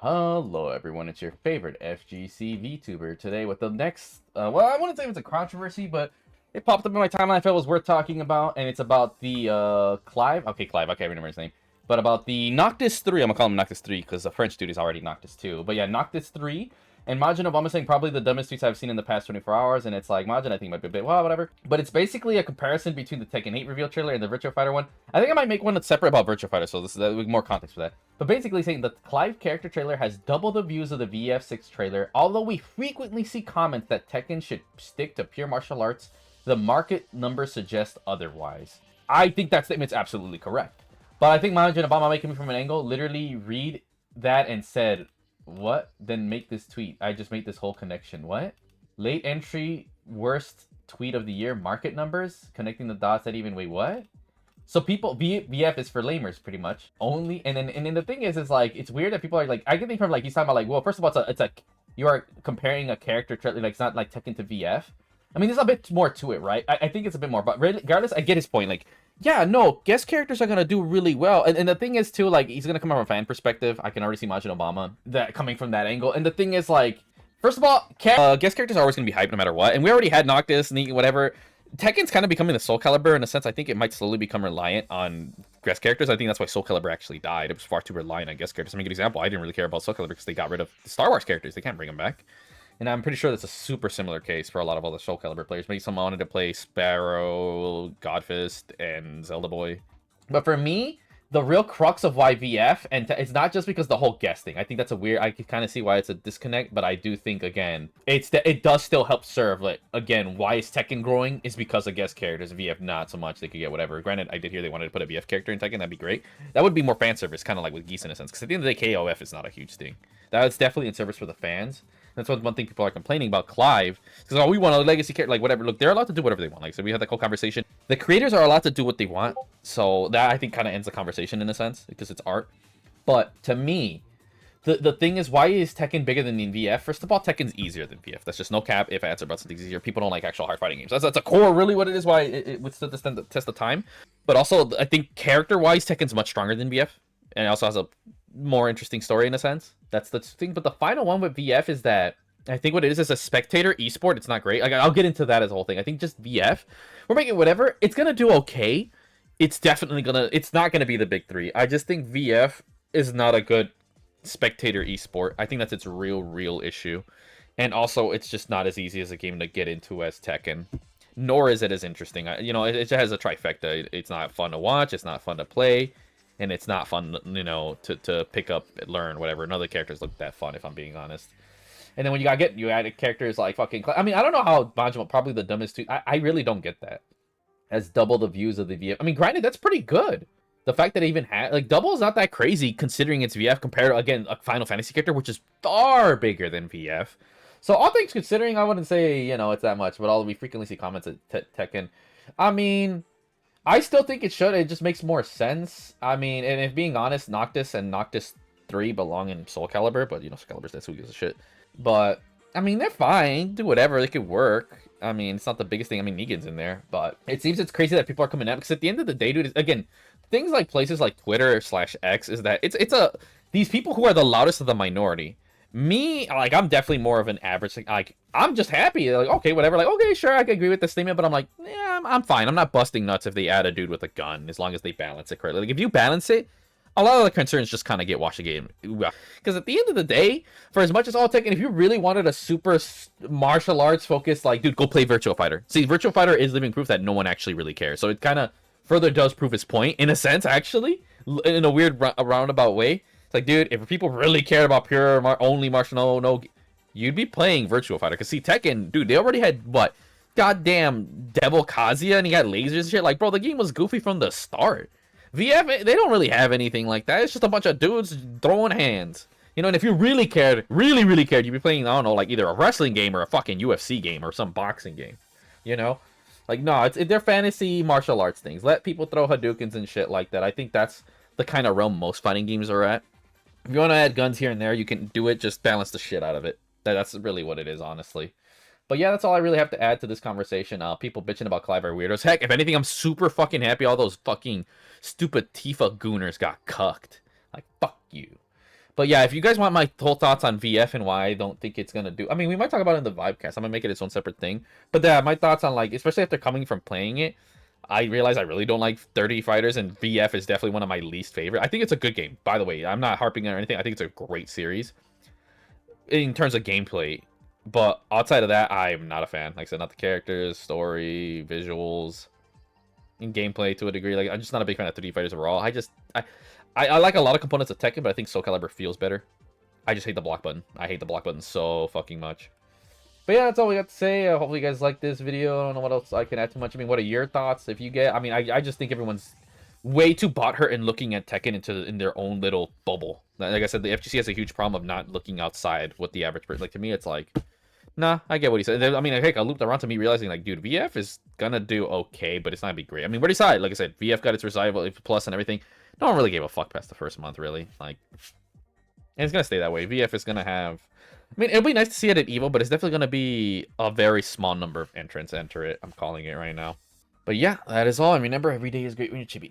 Hello everyone, it's your favorite FGC VTuber today with the next, well, I wouldn't say it was a controversy, but it popped up in my timeline I felt it was worth talking about, and it's about the, Clive, I can't remember his name, but about the Noctis 3, I'm gonna call him Noctis 3, because the French dude is already Noctis 2, but yeah, Noctis 3, and Majin Obama saying probably the dumbest tweets I've seen in the past 24 hours, and it's like, Majin I think might be a bit, well, whatever, but it's basically a comparison between the Tekken 8 reveal trailer and the Virtua Fighter one. I think I might make one that's separate about Virtua Fighter, so this is more context for that. But basically saying the Clive character trailer has double the views of the VF6 trailer, although we frequently see comments that Tekken should stick to pure martial arts, the market numbers suggest otherwise. I think that statement's absolutely correct. But I think Majin Obama making me from an angle literally read that and said, what? Then make this tweet. I just made this whole connection. What? Late entry, worst tweet of the year, market numbers, connecting the dots that even, wait, what? So people, VF is for lamers, pretty much. Only, and then the thing is like, it's weird that people are like, I can think from like, he's talking about like, well, first of all, it's a you are comparing a character, like, it's not like Tekken to VF. I mean, there's a bit more to it, right? I think it's a bit more, but regardless, I get his point. Like, yeah, no, guest characters are gonna do really well. And the thing is, too, like, he's gonna come from a fan perspective. I can already see Majin Obama that coming from that angle. And the thing is, like, first of all, guest characters are always gonna be hyped no matter what. And we already had Noctis and whatever. Tekken's kind of becoming the Soul Calibur in a sense. I think it might slowly become reliant on guest characters. I think that's why Soul Calibur actually died. It was far too reliant on guest characters. I mean, good example, I didn't really care about Soul Calibur because they got rid of the Star Wars characters. They can't bring them back. And I'm pretty sure that's a super similar case for a lot of other Soul Calibur players. Maybe someone wanted to play Sparrow, Godfist, and Zelda Boy. But for me, the real crux of why VF, and it's not just because the whole guest thing. I think that's a weird, I can kind of see why it's a disconnect, but I do think, again, it does still help serve, like, again, why is Tekken growing is because of guest characters. VF, not so much. They could get whatever. Granted, I did hear they wanted to put a VF character in Tekken. That'd be great. That would be more fan service, kind of like with Geese in a sense, because at the end of the day, KOF is not a huge thing. That's definitely in service for the fans. That's one thing people are complaining about Clive. Because, oh, we want a legacy character, like, whatever. Look, they're allowed to do whatever they want. Like, so we had that whole conversation. The creators are allowed to do what they want. So that, I think, kind of ends the conversation in a sense. Because it's art. But, to me, the thing is, why is Tekken bigger than the VF? First of all, Tekken's easier than VF. That's just no cap. If answer about something's easier. People don't like actual hard fighting games. That's a core, really, what it is, why it withstood the test of time. But also, I think, character-wise, Tekken's much stronger than VF. And it also has a more interesting story in a sense. That's the thing. But the final one with VF is that I think what it is a spectator esport. It's not great. Like, I'll get into that as a whole thing. I think just VF, we're making whatever. It's gonna do okay. It's definitely gonna. It's not gonna be the big three. I just think VF is not a good spectator esport. I think that's its real issue, and also it's just not as easy as a game to get into as Tekken. Nor is it as interesting. You know, it just has a trifecta. It's not fun to watch. It's not fun to play. And it's not fun, you know, to pick up, learn, whatever. None of the characters look that fun, if I'm being honest. And then when you added characters like fucking... I mean, I don't know how Majima, probably the dumbest tweet. I really don't get that. As double the views of the VF. I mean, granted, that's pretty good. The fact that it even had... Like, double is not that crazy considering it's VF compared to, again, a Final Fantasy character, which is far bigger than VF. So, all things considering, I wouldn't say, you know, it's that much. But we frequently see comments at Tekken. I mean... I still think it should. It just makes more sense. I mean, and if being honest, Noctis and Noctis 3 belong in Soul Calibur, but, you know, Soul Calibur's that's who gives a shit. But, I mean, they're fine. Do whatever. They could work. I mean, it's not the biggest thing. I mean, Negan's in there. But it seems it's crazy that people are coming out. Because at the end of the day, dude, again, things like places like Twitter/X is that these people who are the loudest of the minority. Me, like, I'm definitely more of an average, like, I'm just happy, like, okay, whatever, like, okay, sure, I can agree with the statement, but I'm like, yeah, I'm fine, I'm not busting nuts if they add a dude with a gun, as long as they balance it correctly. Like, if you balance it, a lot of the concerns just kind of get washed again. Because at the end of the day, for as much as all Tekken, if you really wanted a super martial arts focused, like, dude, go play Virtua Fighter. See, Virtua Fighter is living proof that no one actually really cares, so it kind of further does prove its point, in a sense, actually, in a weird, roundabout way. It's like, dude, if people really cared about pure only martial, no, you'd be playing Virtua Fighter. Because, see, Tekken, dude, they already had, what, goddamn Devil Kazuya, and he got lasers and shit. Like, bro, the game was goofy from the start. VF, they don't really have anything like that. It's just a bunch of dudes throwing hands. You know, and if you really cared, really cared, you'd be playing, I don't know, like, either a wrestling game or a fucking UFC game or some boxing game. You know? Like, no, they're fantasy martial arts things. Let people throw Hadoukens and shit like that. I think that's the kind of realm most fighting games are at. If you want to add guns here and there, you can do it. Just balance the shit out of it. That's really what it is, honestly. But yeah, that's all I really have to add to this conversation. People bitching about Clive are weirdos. Heck, if anything, I'm super fucking happy all those fucking stupid Tifa gooners got cucked. Like, fuck you. But yeah, if you guys want my whole thoughts on VF and why I don't think it's gonna do, I mean, we might talk about it in the Vibecast. I'm gonna make it its own separate thing. But yeah, my thoughts on like, especially after coming from playing it, I realize I really don't like 30 fighters, and VF is definitely one of my least favorite. I think it's a good game, by the way. I'm not harping on anything. I think it's a great series in terms of gameplay. But outside of that, I'm not a fan. Like I said, not the characters, story, visuals, and gameplay to a degree. Like, I'm just not a big fan of 3D fighters overall. I like a lot of components of Tekken, but I think Soul Calibur feels better. I just hate the block button. I hate the block button so fucking much. But yeah, that's all we got to say. Hopefully you guys like this video. I don't know what else I can add too much. I mean, what are your thoughts? If you get, I mean, I just think everyone's way too butthurt in looking at Tekken in their own little bubble. Like I said, the FGC has a huge problem of not looking outside what the average person. Like, to me, it's like, nah, I get what he said. I mean, heck, I looped around to me realizing, like, dude, VF is gonna do okay, but it's not gonna be great. I mean, what he said, like I said, VF got its Revival Plus and everything. No one really gave a fuck past the first month, really. Like, and it's gonna stay that way. VF is gonna have, I mean, it'll be nice to see it at EVO, but it's definitely gonna be a very small number of entrants enter it. I'm calling it right now. But yeah, that is all. And remember, every day is great when you're chibi.